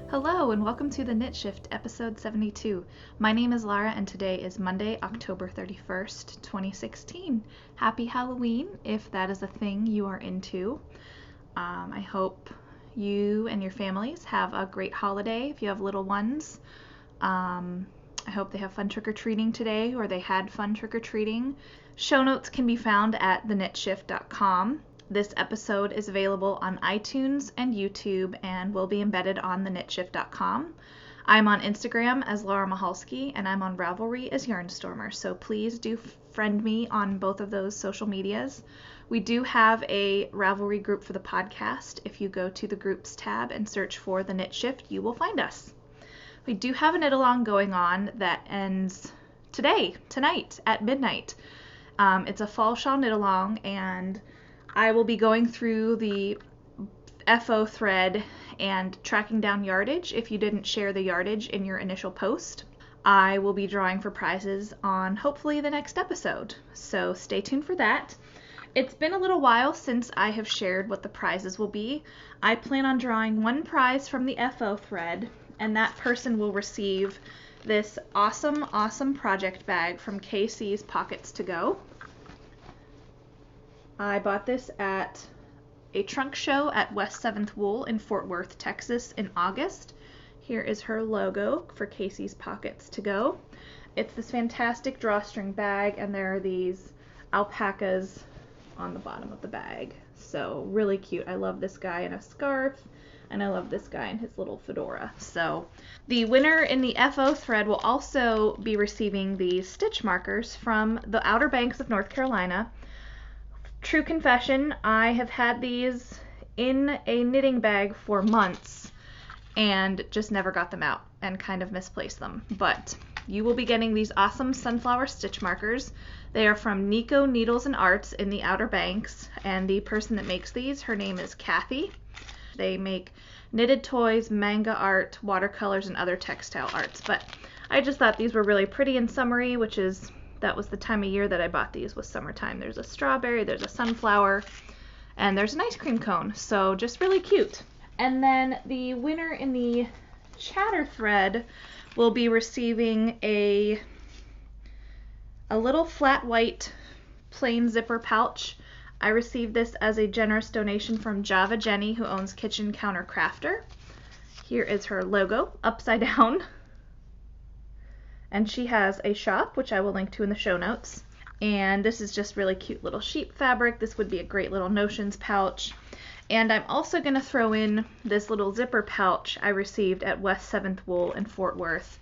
Hello and welcome to the Knit Shift, episode 72. My name is Lara and today is Monday, October 31st, 2016. Happy Halloween, if that is a thing you are into. I hope you and your families have a great holiday if you have little ones. I hope they have fun trick-or-treating today, or they had fun trick-or-treating. Show notes can be found at theknitshift.com. This episode is available on iTunes and YouTube and will be embedded on theknitshift.com. I'm on Instagram as Laura Mahalski and I'm on Ravelry as Yarnstormer, so please do friend me on both of those social medias. We do have a Ravelry group for the podcast. If you go to the groups tab and search for The Knit Shift, you will find us. We do have a knit along going on that ends tonight at midnight. It's a fall shawl knit along, and I will be going through the FO thread and tracking down yardage if you didn't share the yardage in your initial post. I will be drawing for prizes on hopefully the next episode, so stay tuned for that. It's been a little while since I have shared what the prizes will be. I plan on drawing one prize from the FO thread, and that person will receive this awesome project bag from KC's Pockets to Go. I bought this at a trunk show at West 7th Wool in Fort Worth, Texas in August. Here is her logo for Casey's Pockets to Go. It's this fantastic drawstring bag, and there are these alpacas on the bottom of the bag. So really cute. I love this guy in a scarf, and I love this guy in his little fedora. So the winner in the FO thread will also be receiving these stitch markers from the Outer Banks of North Carolina. True confession, I have had these in a knitting bag for months and just never got them out and kind of misplaced them. But you will be getting these awesome sunflower stitch markers. They are from Nico Needles and Arts in the Outer Banks, and the person that makes these, her name is Kathy. They make knitted toys, manga art, watercolors, and other textile arts. But I just thought these were really pretty and summery, that was the time of year that I bought these, was summertime. There's a strawberry, there's a sunflower, and there's an ice cream cone. So just really cute. And then the winner in the chatter thread will be receiving a little flat white plain zipper pouch. I received this as a generous donation from Java Jenny, who owns Kitchen Counter Crafter. Here is her logo, upside down. And she has a shop, which I will link to in the show notes. And this is just really cute little sheep fabric. This would be a great little notions pouch. And I'm also going to throw in this little zipper pouch I received at West 7th Wool in Fort Worth.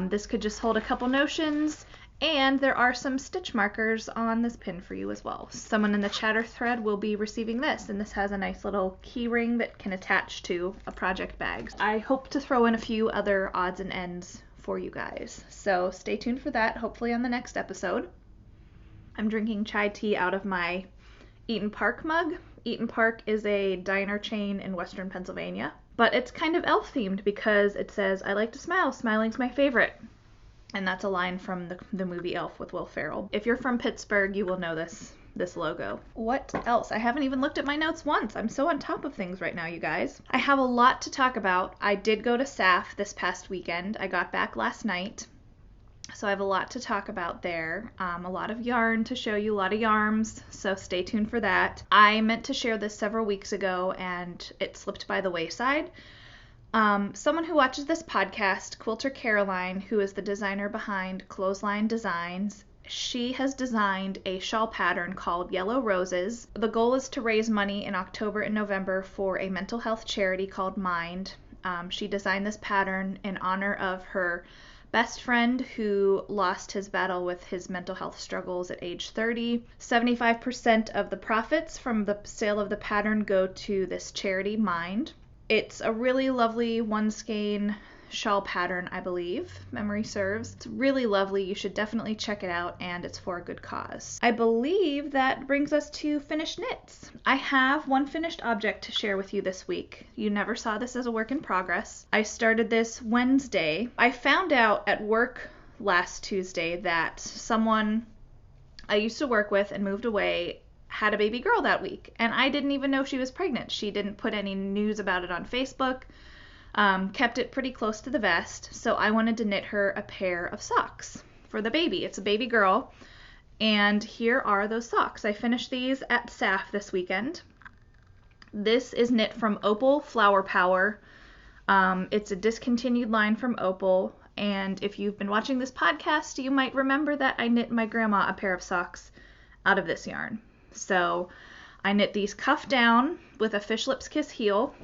This could just hold a couple notions, and there are some stitch markers on this pin for you as well. Someone in the chatter thread will be receiving this, and this has a nice little key ring that can attach to a project bag. I hope to throw in a few other odds and ends for you guys, so stay tuned for that, hopefully on the next episode. I'm drinking chai tea out of my Eaton Park mug. Eaton Park is a diner chain in western Pennsylvania, but it's kind of elf themed because it says, "I like to smile, smiling's my favorite." And that's a line from the movie Elf with Will Ferrell. If you're from Pittsburgh, you will know this logo. What else? I haven't even looked at my notes once. I'm so on top of things right now, you guys. I have a lot to talk about. I did go to SAFF this past weekend. I got back last night, so I have a lot to talk about there. A lot of yarn to show you, a lot of yarns, so stay tuned for that. I meant to share this several weeks ago, and it slipped by the wayside. Someone who watches this podcast, Quilter Caroline, who is the designer behind Clothesline Designs, she has designed a shawl pattern called Yellow Roses. The goal is to raise money in October and November for a mental health charity called Mind. She designed this pattern in honor of her best friend who lost his battle with his mental health struggles at age 30. 75% of the profits from the sale of the pattern go to this charity, Mind. It's a really lovely one skein shawl pattern, I believe, memory serves. It's really lovely. You should definitely check it out, and it's for a good cause. I believe that brings us to finished knits. I have one finished object to share with you this week. You never saw this as a work in progress. I started this Wednesday. I found out at work last Tuesday that someone I used to work with and moved away had a baby girl that week, and I didn't even know she was pregnant. She didn't put any news about it on Facebook. kept it pretty close to the vest, so I wanted to knit her a pair of socks for the baby. It's a baby girl, and here are those socks. I finished these at SAFF this weekend. This is knit from Opal Flower Power. It's a discontinued line from Opal, and if you've been watching this podcast, you might remember that I knit my grandma a pair of socks out of this yarn. So I knit these cuff down with a Fish Lips Kiss heel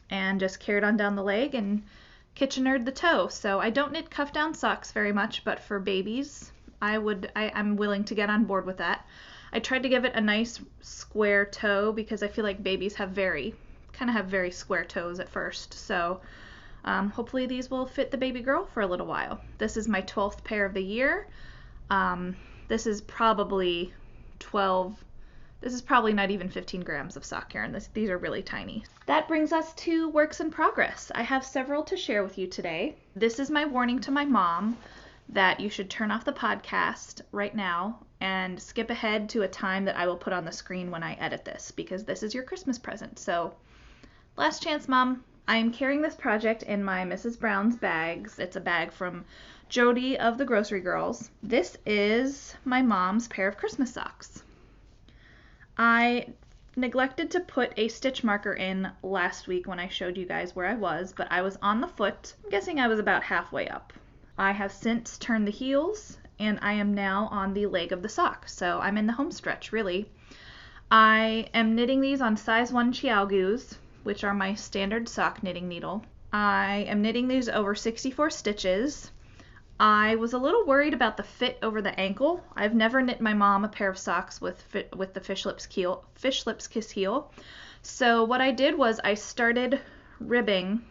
and just carried on down the leg and kitchenered the toe. So I don't knit cuff down socks very much, but for babies, I'm willing to get on board with that. I tried to give it a nice square toe because I feel like babies have very square toes at first. So hopefully these will fit the baby girl for a little while. This is my 12th pair of the year. This is probably not even 15 grams of sock yarn. These are really tiny. That brings us to works in progress. I have several to share with you today. This is my warning to my mom that you should turn off the podcast right now and skip ahead to a time that I will put on the screen when I edit this, because this is your Christmas present. So last chance, Mom. I am carrying this project in my Mrs. Brown's bags. It's a bag from Jody of the Grocery Girls. This is my mom's pair of Christmas socks. I neglected to put a stitch marker in last week when I showed you guys where I was, but I was on the foot. I'm guessing I was about halfway up. I have since turned the heels, and I am now on the leg of the sock, so I'm in the home stretch, really. I am knitting these on size 1 Chiaogus, which are my standard sock knitting needle. I am knitting these over 64 stitches. I was a little worried about the fit over the ankle. I've never knit my mom a pair of socks with the Fish Lips Kiss heel. So what I did was I started ribbing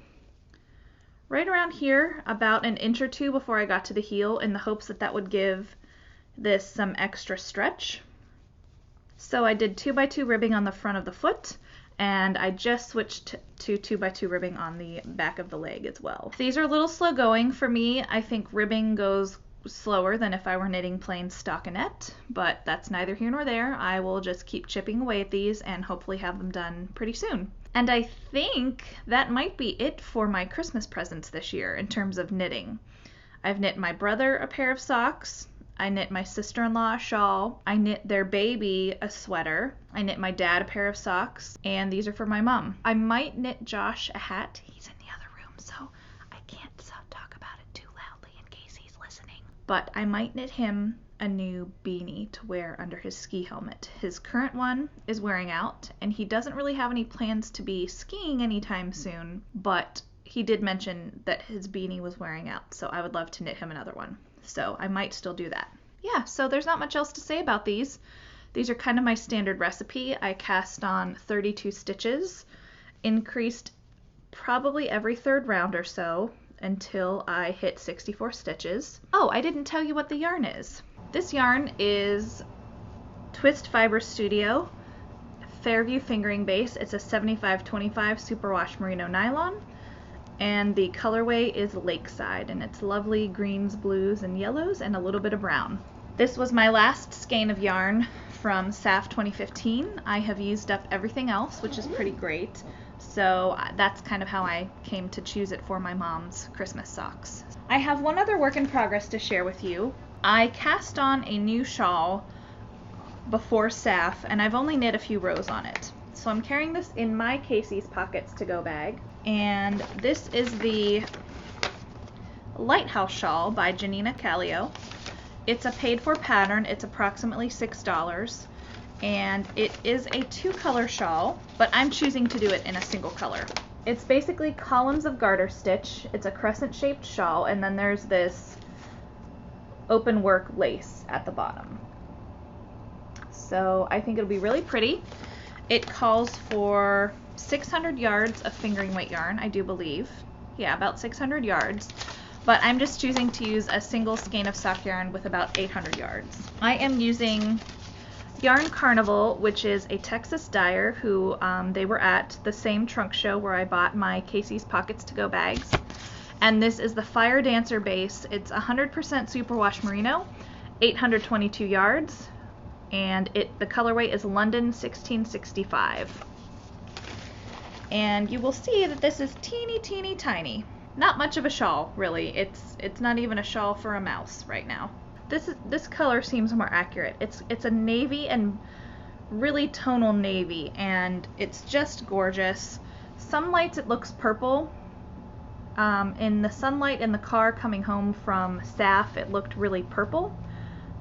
right around here, about an inch or two before I got to the heel, in the hopes that that would give this some extra stretch. So I did 2x2 ribbing on the front of the foot, and I just switched to 2x2 ribbing on the back of the leg as well. These are a little slow going for me. I think ribbing goes slower than if I were knitting plain stockinette, but that's neither here nor there. I will just keep chipping away at these and hopefully have them done pretty soon. And I think that might be it for my Christmas presents this year in terms of knitting. I've knit my brother a pair of socks. I knit my sister-in-law a shawl. I knit their baby a sweater. I knit my dad a pair of socks. And these are for my mom. I might knit Josh a hat. He's in the other room, so I can't talk about it too loudly in case he's listening. But I might knit him a new beanie to wear under his ski helmet. His current one is wearing out, and he doesn't really have any plans to be skiing anytime soon, but he did mention that his beanie was wearing out, so I would love to knit him another one. So I might still do that. Yeah, so there's not much else to say about these. These are kind of my standard recipe. I cast on 32 stitches, increased probably every third round or so until I hit 64 stitches. Oh, I didn't tell you what the yarn is. This yarn is Twist Fiber Studio Fairview Fingering Base. It's a 75/25 superwash merino nylon. And the colorway is Lakeside, and it's lovely greens, blues, and yellows, and a little bit of brown. This was my last skein of yarn from SAFF 2015. I have used up everything else, which is pretty great. So that's kind of how I came to choose it for my mom's Christmas socks. I have one other work in progress to share with you. I cast on a new shawl before SAFF, and I've only knit a few rows on it. So I'm carrying this in my Casey's Pockets to Go bag. And this is the Lighthouse Shawl by Janina Callio. It's a paid-for pattern. It's approximately $6. And it is a 2-color shawl, but I'm choosing to do it in a single color. It's basically columns of garter stitch. It's a crescent-shaped shawl, and then there's this open work lace at the bottom. So I think it'll be really pretty. It calls for 600 yards of fingering weight yarn, I do believe. Yeah, about 600 yards. But I'm just choosing to use a single skein of sock yarn with about 800 yards. I am using Yarn Carnival, which is a Texas dyer who they were at the same trunk show where I bought my Casey's Pockets to Go bags. And this is the Fire Dancer base. It's 100% superwash merino, 822 yards. And the colorway is London 1665. And you will see that this is teeny, teeny, tiny. Not much of a shawl, really. It's not even a shawl for a mouse right now. This color seems more accurate. It's a navy and really tonal navy, and it's just gorgeous. Some lights it looks purple. In the sunlight in the car coming home from SAFF, it looked really purple,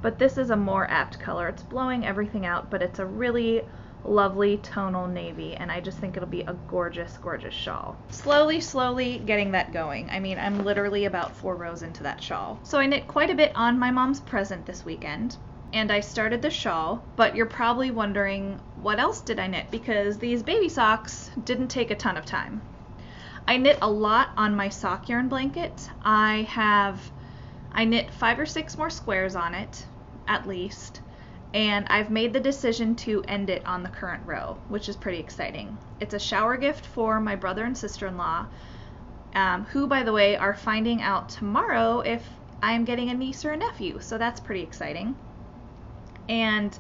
but this is a more apt color. It's blowing everything out, but it's a really lovely tonal navy, and I just think it'll be a gorgeous, gorgeous shawl. Slowly getting that going. I mean, I'm literally about 4 rows into that shawl. So I knit quite a bit on my mom's present this weekend, and I started the shawl, but you're probably wondering, what else did I knit? Because these baby socks didn't take a ton of time. I knit a lot on my sock yarn blanket. I knit 5 or 6 more squares on it, at least, and I've made the decision to end it on the current row, which is pretty exciting. It's a shower gift for my brother and sister-in-law, who, by the way, are finding out tomorrow if I'm getting a niece or a nephew, so that's pretty exciting. And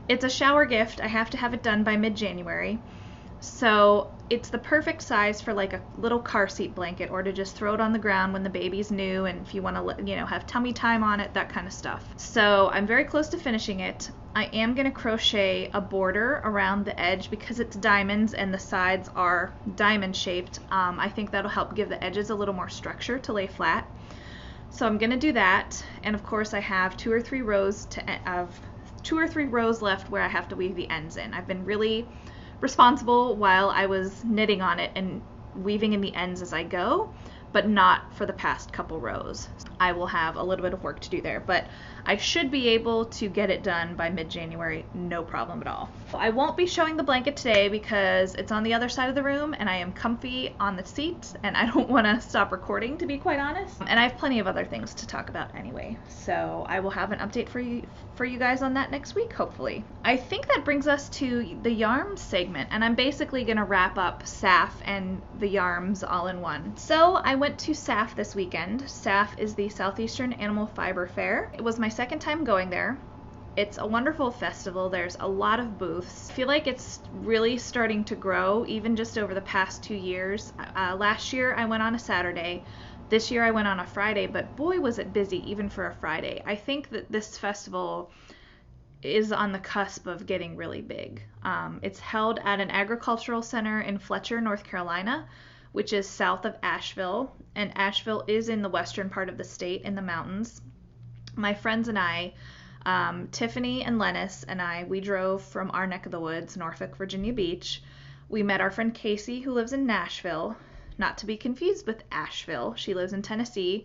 it's a shower gift. I have to have it done by mid-January. So it's the perfect size for like a little car seat blanket, or to just throw it on the ground when the baby's new and if you want to, have tummy time on it, that kind of stuff. So I'm very close to finishing it. I am going to crochet a border around the edge because it's diamonds and the sides are diamond shaped. I think that'll help give the edges a little more structure to lay flat. So I'm going to do that, and of course I have 2 or 3 rows left where I have to weave the ends in. I've been really responsible while I was knitting on it and weaving in the ends as I go, but not for the past couple rows. I will have a little bit of work to do there, but I should be able to get it done by mid-January, no problem at all. I won't be showing the blanket today because it's on the other side of the room and I am comfy on the seat and I don't want to stop recording, to be quite honest. And I have plenty of other things to talk about anyway, so I will have an update for you guys on that next week, hopefully. I think that brings us to the yarn segment, and I'm basically going to wrap up SAFF and the yarns all in one. So I went to SAFF this weekend. SAFF is the Southeastern Animal Fiber Fair. It was my second time going there. It's a wonderful festival. There's a lot of booths. I feel like it's really starting to grow, even just over the past 2 years. Last year I went on a Saturday. This year I went on a Friday, but boy was it busy even for a Friday. I think that this festival is on the cusp of getting really big. It's held at an agricultural center in Fletcher, North Carolina, which is south of Asheville, and Asheville is in the western part of the state in the mountains. My friends and I, Tiffany and Lennis and I, we drove from our neck of the woods, Norfolk, Virginia Beach. We met our friend Casey, who lives in Nashville, not to be confused with Asheville. She lives in Tennessee,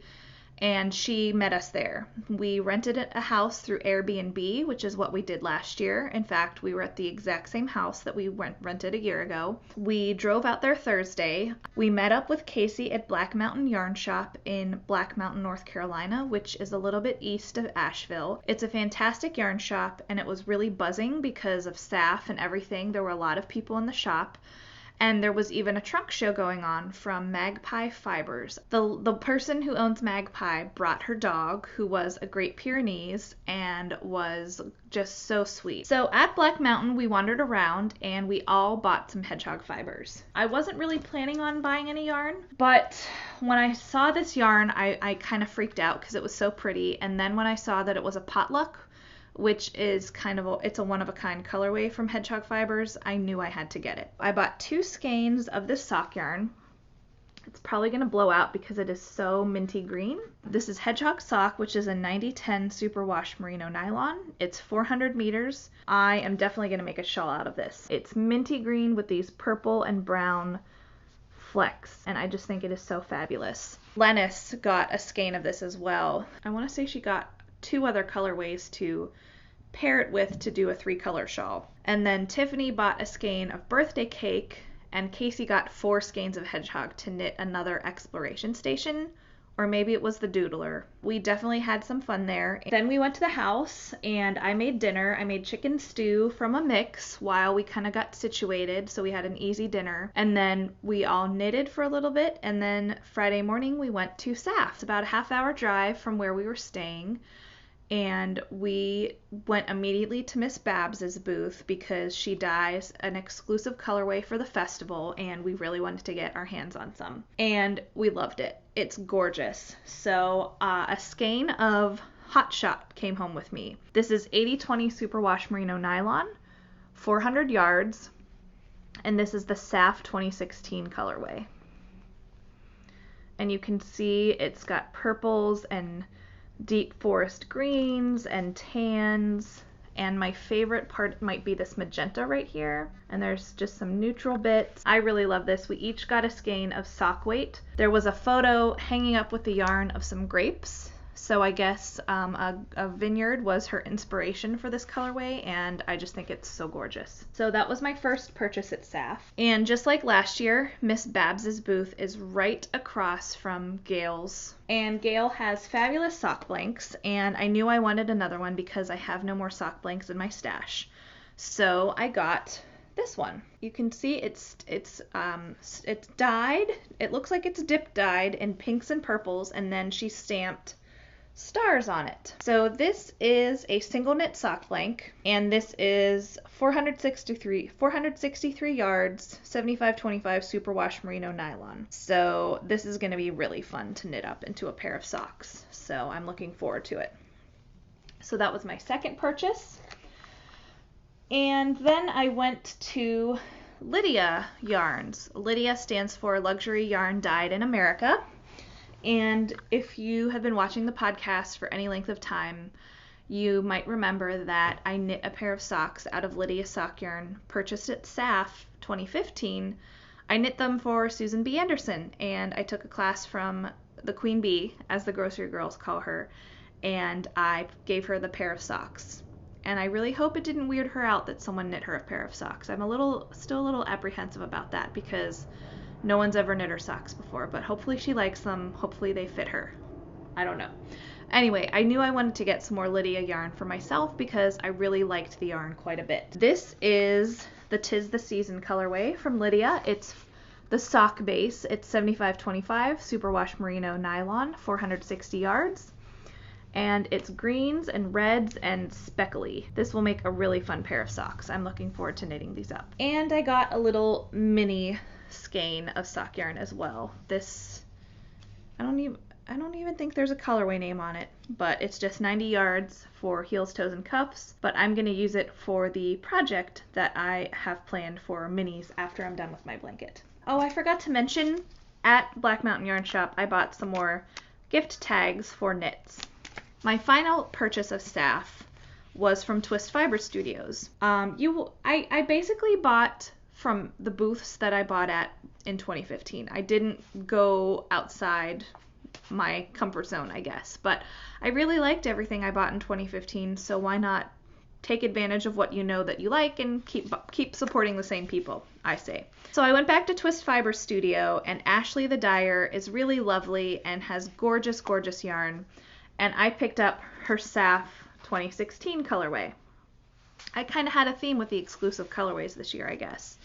and she met us there. We rented a house through Airbnb, which is what we did last year. In fact, we were at the exact same house that we rented a year ago. We drove out there Thursday. We met up with Casey at Black Mountain Yarn Shop in Black Mountain, North Carolina, which is a little bit east of Asheville. It's a fantastic yarn shop, and it was really buzzing because of SAFF and everything. There were a lot of people in the shop. And there was even a trunk show going on from Magpie Fibers. The person who owns Magpie brought her dog, who was a Great Pyrenees and was just so sweet. So at Black Mountain, we wandered around and we all bought some Hedgehog Fibers. I wasn't really planning on buying any yarn, but when I saw this yarn, I kind of freaked out because it was so pretty. And then when I saw that it was a potluck, which is it's a one-of-a-kind colorway from Hedgehog Fibers, I knew I had to get it. I bought 2 skeins of this sock yarn. It's probably going to blow out because it is so minty green. This is Hedgehog Sock, which is a 90-10 superwash merino nylon. It's 400 meters. I am definitely going to make a shawl out of this. It's minty green with these purple and brown flecks, and I just think it is so fabulous. Lennis got a skein of this as well. I want to say she got 2 other colorways to pair it with to do a 3-color shawl. And then Tiffany bought a skein of birthday cake, and Casey got 4 skeins of hedgehog to knit another exploration station, or maybe it was the doodler. We definitely had some fun there. Then we went to the house and I made dinner. I made chicken stew from a mix while we kind of got situated, so we had an easy dinner. And then we all knitted for a little bit, and then Friday morning we went to SAFF. It's about a half-hour drive from where we were staying. and we went immediately to Miss Babs's booth because she dyes an exclusive colorway for the festival, and we really wanted to get our hands on some. And we loved it. It's gorgeous. So a skein of Hot Shot came home with me. This is 80/20 superwash merino nylon, 400 yards, and this is the SAFF 2016 colorway. And you can see it's got purples and deep forest greens and tans, and my favorite part might be this magenta right here, and there's just some neutral bits. I really love this. We each got a skein of sock weight. There was a photo hanging up with the yarn of some grapes, so I guess a vineyard was her inspiration for this colorway, and I just think it's so gorgeous. So that was my first purchase at SAFF. And just like last year, Miss Babs's booth is right across from Gail's. And Gail has fabulous sock blanks, and I knew I wanted another one because I have no more sock blanks in my stash. So I got this one. You can see it's dyed. It looks like it's dip dyed in pinks and purples, and then she stamped stars on it. So this is a single knit sock blank, and this is 463 yards, 75/25 superwash merino nylon. So this is going to be really fun to knit up into a pair of socks. So I'm looking forward to it. So that was my second purchase. And then I went to Lydia Yarns. Lydia stands for Luxury Yarn Dyed in America. And if you have been watching the podcast for any length of time, you might remember that I knit a pair of socks out of Lydia sock yarn purchased at SAFF 2015. I knit them for Susan B. Anderson, and I took a class from the Queen Bee, as the grocery girls call her, and I gave her the pair of socks. And I really hope it didn't weird her out that someone knit her a pair of socks. I'm still a little apprehensive about that because no one's ever knit her socks before, but hopefully she likes them. Hopefully they fit her. I don't know. Anyway, I knew I wanted to get some more Lydia yarn for myself because I really liked the yarn quite a bit. This is the 'Tis the Season colorway from Lydia. It's the sock base. It's 75/25 superwash merino nylon, 460 yards. And it's greens and reds and speckly. This will make a really fun pair of socks. I'm looking forward to knitting these up. And I got a little mini skein of sock yarn as well. This, I don't even think there's a colorway name on it, but it's just 90 yards for heels, toes, and cuffs. But I'm going to use it for the project that I have planned for minis after I'm done with my blanket. Oh, I forgot to mention, at Black Mountain Yarn Shop, I bought some more gift tags for knits. My final purchase of SAFF was from Twist Fiber Studios. I basically bought from the booths that I bought at in 2015. I didn't go outside my comfort zone, I guess, but I really liked everything I bought in 2015, so why not take advantage of what you know that you like and keep supporting the same people, I say. So I went back to Twist Fiber Studio, and Ashley the Dyer is really lovely and has gorgeous, gorgeous yarn, and I picked up her SAFF 2016 colorway. I kind of had a theme with the exclusive colorways this year, I guess.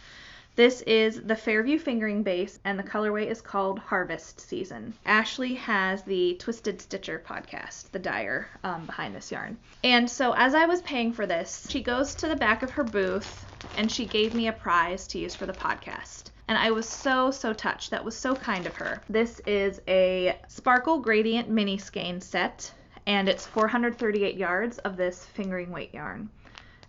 This is the Fairview fingering base, and the colorway is called Harvest Season. Ashley has the Twisted Stitcher podcast, the Dyer, behind this yarn. And so as I was paying for this, she goes to the back of her booth, and she gave me a prize to use for the podcast. And I was so, so touched. That was so kind of her. This is a Sparkle Gradient mini skein set, and it's 438 yards of this fingering weight yarn.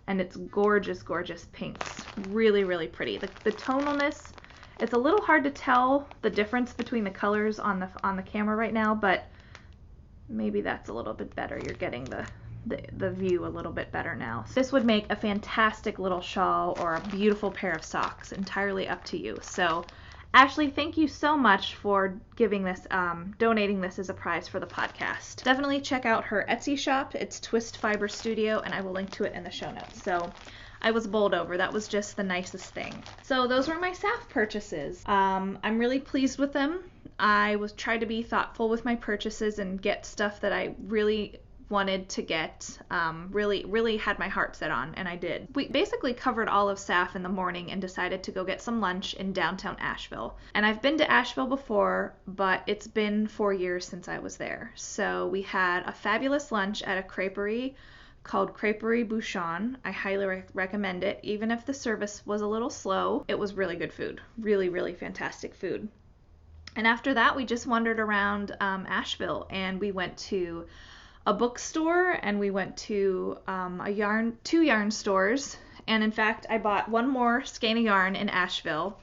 And it's gorgeous, gorgeous pinks. Really, really pretty. The tonalness, it's a little hard to tell the difference between the colors on the camera right now, but maybe that's a little bit better. You're getting the view a little bit better now. So this would make a fantastic little shawl or a beautiful pair of socks, entirely up to you. So Ashley, thank you so much for giving this, donating this as a prize for the podcast. Definitely check out her Etsy shop. It's Twist Fiber Studio, and I will link to it in the show notes. So I was bowled over. That was just the nicest thing. So those were my SAFF purchases. I'm really pleased with them. I tried to be thoughtful with my purchases and get stuff that I really wanted to get, really had my heart set on, and I did. We basically covered all of SAFF in the morning and decided to go get some lunch in downtown Asheville. And I've been to Asheville before, but it's been 4 years since I was there. So we had a fabulous lunch at a creperie called Creperie Bouchon. I highly recommend it. Even if the service was a little slow, it was really good food. Really, really fantastic food. And after that, we just wandered around Asheville, and we went to a bookstore, and we went to two yarn stores. And in fact, I bought one more skein of yarn in Asheville.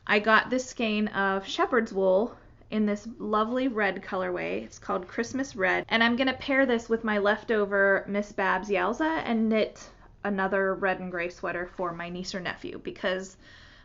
I got this skein of shepherd's wool in this lovely red colorway. It's called Christmas Red. And I'm going to pair this with my leftover Miss Babs Yowza and knit another red and gray sweater for my niece or nephew, because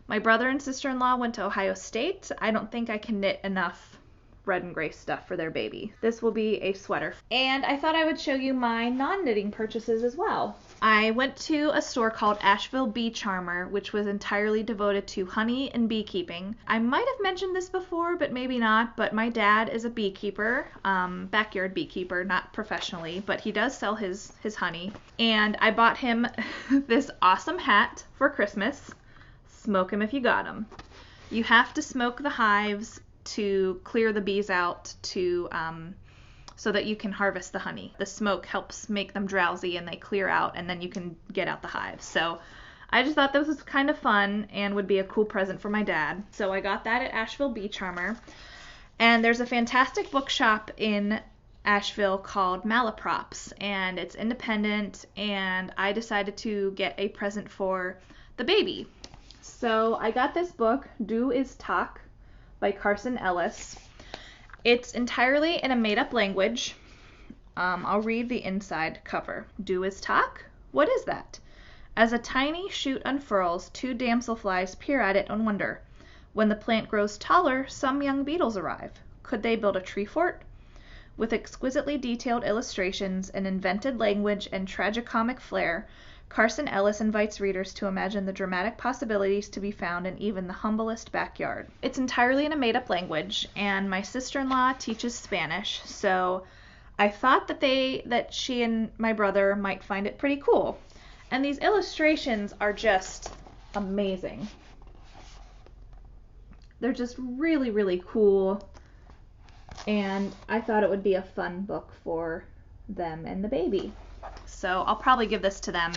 my brother and sister-in-law went to Ohio State. I don't think I can knit enough red and gray stuff for their baby. This will be a sweater. And I thought I would show you my non-knitting purchases as well. I went to a store called Asheville Beecharmer, which was entirely devoted to honey and beekeeping. I might have mentioned this before, but maybe not, but my dad is a beekeeper, backyard beekeeper, not professionally, but he does sell his honey. And I bought him this awesome hat for Christmas. Smoke 'em if you got 'em. You have to smoke the hives to clear the bees out so that you can harvest the honey. The smoke helps make them drowsy and they clear out, and then you can get out the hives. So I just thought this was kind of fun and would be a cool present for my dad. So I got that at Asheville Beecharmer. And there's a fantastic bookshop in Asheville called Malla Props, and it's independent, and I decided to get a present for the baby. So I got this book, Do Is Tak by Carson Ellis. It's entirely in a made-up language. I'll read the inside cover. Do is tak? What is that? As a tiny shoot unfurls, two damselflies peer at it in wonder. When the plant grows taller, some young beetles arrive. Could they build a tree fort? With exquisitely detailed illustrations, an invented language, and tragicomic flair, Carson Ellis invites readers to imagine the dramatic possibilities to be found in even the humblest backyard. It's entirely in a made-up language, and my sister-in-law teaches Spanish, so I thought that she and my brother might find it pretty cool. And these illustrations are just amazing. They're just really, really cool, and I thought it would be a fun book for them and the baby. So I'll probably give this to them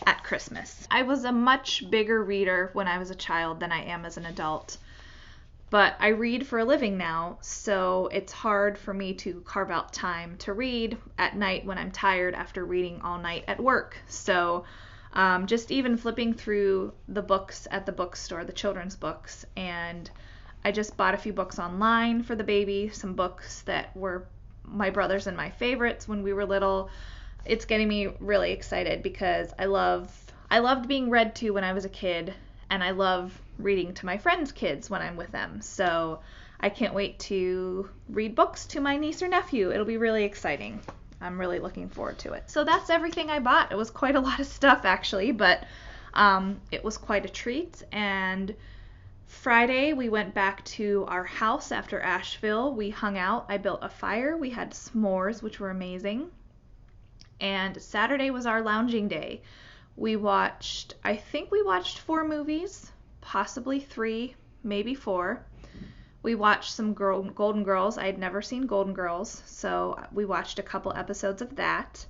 at Christmas. I was a much bigger reader when I was a child than I am as an adult, but I read for a living now, so it's hard for me to carve out time to read at night when I'm tired after reading all night at work. So just even flipping through the books at the bookstore, the children's books, and I just bought a few books online for the baby, some books that were my brother's and my favorites when we were little. It's getting me really excited because I loved being read to when I was a kid, and I love reading to my friends' kids when I'm with them. So I can't wait to read books to my niece or nephew. It'll be really exciting. I'm really looking forward to it. So that's everything I bought. It was quite a lot of stuff actually, but it was quite a treat. And Friday we went back to our house after Asheville. We hung out. I built a fire. We had s'mores, which were amazing. And Saturday was our lounging day. I think we watched 4 movies, possibly 3, maybe 4. We watched some Golden Girls. I had never seen Golden Girls, so we watched a couple episodes of that.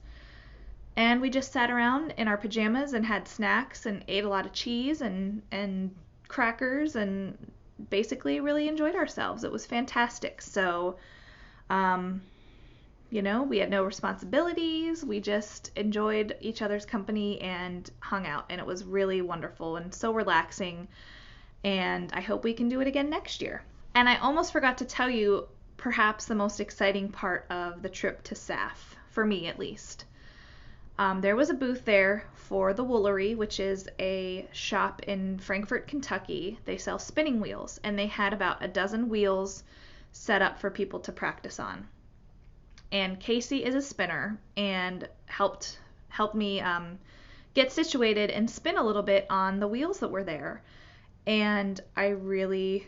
And we just sat around in our pajamas and had snacks and ate a lot of cheese and crackers and basically really enjoyed ourselves. It was fantastic. So, we had no responsibilities. We just enjoyed each other's company and hung out, and it was really wonderful and so relaxing, and I hope we can do it again next year. And I almost forgot to tell you perhaps the most exciting part of the trip to SAFF, for me at least. There was a booth there for the Woolery, which is a shop in Frankfort, Kentucky. They sell spinning wheels, and they had about a dozen wheels set up for people to practice on. And Casey is a spinner and helped me get situated and spin a little bit on the wheels that were there. And I really,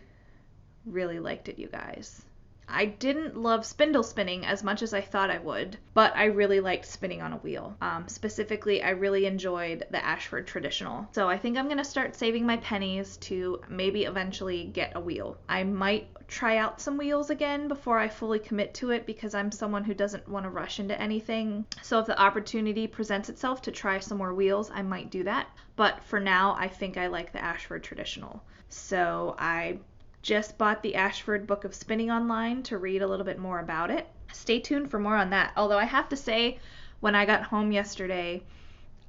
really liked it, you guys. I didn't love spindle spinning as much as I thought I would, but I really liked spinning on a wheel. Specifically, I really enjoyed the Ashford Traditional. So I think I'm going to start saving my pennies to maybe eventually get a wheel. I might try out some wheels again before I fully commit to it because I'm someone who doesn't want to rush into anything. So if the opportunity presents itself to try some more wheels, I might do that. But for now, I think I like the Ashford Traditional. So I just bought the Ashford Book of Spinning online to read a little bit more about it. Stay tuned for more on that. Although I have to say, when I got home yesterday,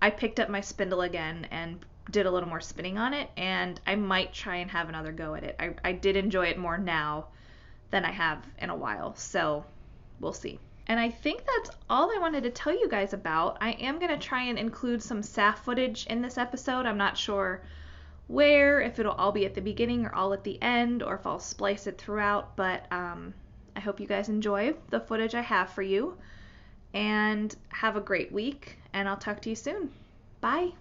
I picked up my spindle again and did a little more spinning on it, and I might try and have another go at it. I did enjoy it more now than I have in a while, so we'll see. And I think that's all I wanted to tell you guys about. I am going to try and include some SAFF footage in this episode. I'm not sure where, if it'll all be at the beginning or all at the end, or if I'll splice it throughout, but I hope you guys enjoy the footage I have for you, and have a great week, and I'll talk to you soon. Bye!